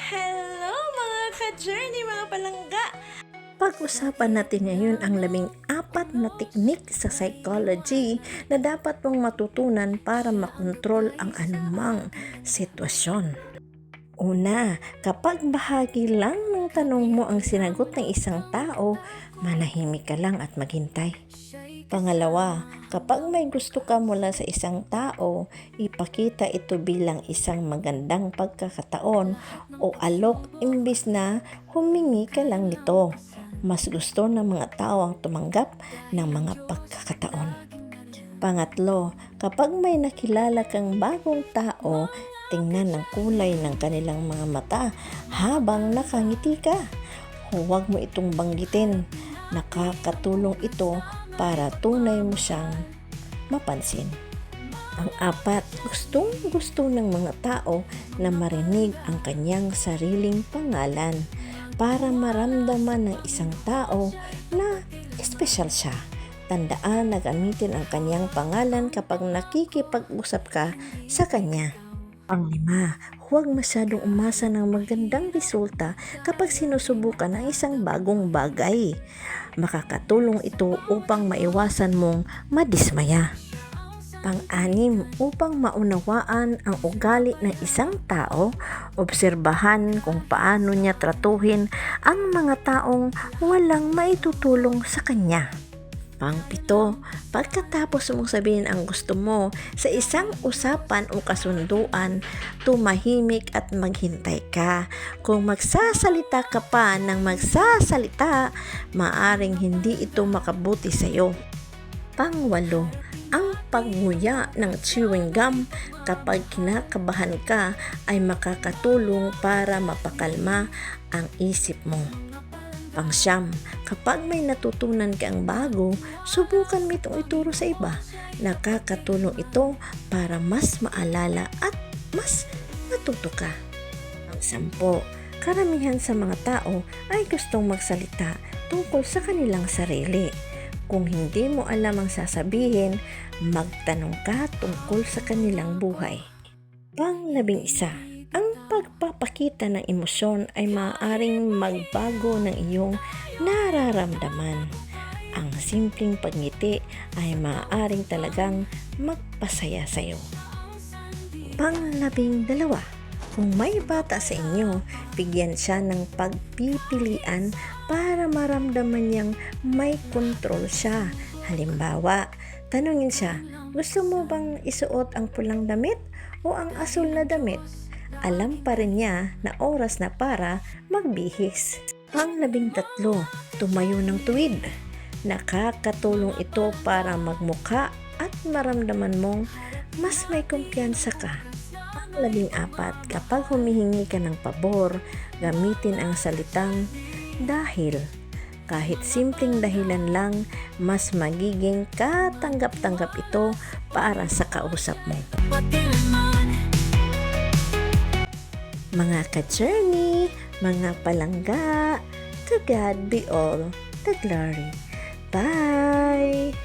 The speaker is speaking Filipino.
Hello mga ka-journey, mga palangga! Pag-usapan natin ngayon ang 14 na teknik sa psychology na dapat mong matutunan para makontrol ang anumang sitwasyon. Una, kapag bahagi lang ng tanong mo ang sinagot ng isang tao, manahimik ka lang at maghintay. Pangalawa, kapag may gusto ka mula sa isang tao, ipakita ito bilang isang magandang pagkakataon o alok imbis na humingi ka lang nito. Mas gusto ng mga tao ang tumanggap ng mga pagkakataon. Pangatlo, kapag may nakilala kang bagong tao, tingnan ang kulay ng kanilang mga mata habang nakangiti ka. Huwag mo itong banggitin. Nakakatulong ito para tunay mo siyang mapansin. Ang apat, gustong-gusto ng mga tao na marinig ang kanyang sariling pangalan para maramdaman ng isang tao na espesyal siya. Tandaan na gamitin ang kanyang pangalan kapag nakikipag-usap ka sa kanya. Panglima, huwag masyadong umasa ng magandang resulta kapag sinusubukan ang isang bagong bagay. Makakatulong ito upang maiwasan mong madismaya. Pang-anim, upang maunawaan ang ugali ng isang tao, obserbahan kung paano niya tratuhin ang mga taong walang maitutulong sa kanya. Pang-pito, pagkatapos mong sabihin ang gusto mo sa isang usapan o kasunduan, tumahimik at maghintay ka. Kung magsasalita ka pa ng magsasalita, maaring hindi ito makabuti sa iyo. Pang-walo, ang pagnguya ng chewing gum kapag kinakabahan ka ay makakatulong para mapakalma ang isip mo. Pang-siyam, kapag may natutunan kang bago, subukan mo itong ituro sa iba. Nakakatulong ito para mas maalala at mas matuto ka. Pang-sampo, karamihan sa mga tao ay gustong magsalita tungkol sa kanilang sarili. Kung hindi mo alam ang sasabihin, magtanong ka tungkol sa kanilang buhay. Pang-11, ang pagpapakita ng emosyon ay maaaring magbago ng iyong nararamdaman. Ang simpleng pagngiti ay maaaring talagang magpasaya sa iyo. Pang-12, kung may bata sa inyo, bigyan siya ng pagpipilian para maramdaman niyang may kontrol siya. Halimbawa, tanungin siya, gusto mo bang isuot ang pulang damit o ang asul na damit? Alam pa rin niya na oras na para magbihis. Pang-13, tumayo ng tuwid. Nakakatulong ito para magmukha at maramdaman mong mas may kumpiyansa ka. Pang-14, kapag humihingi ka ng pabor, gamitin ang salitang dahil. Kahit simpleng dahilan lang, mas magiging katanggap-tanggap ito para sa kausap mo. Mga ka-journey, mga palangga, to God be all the glory. Bye!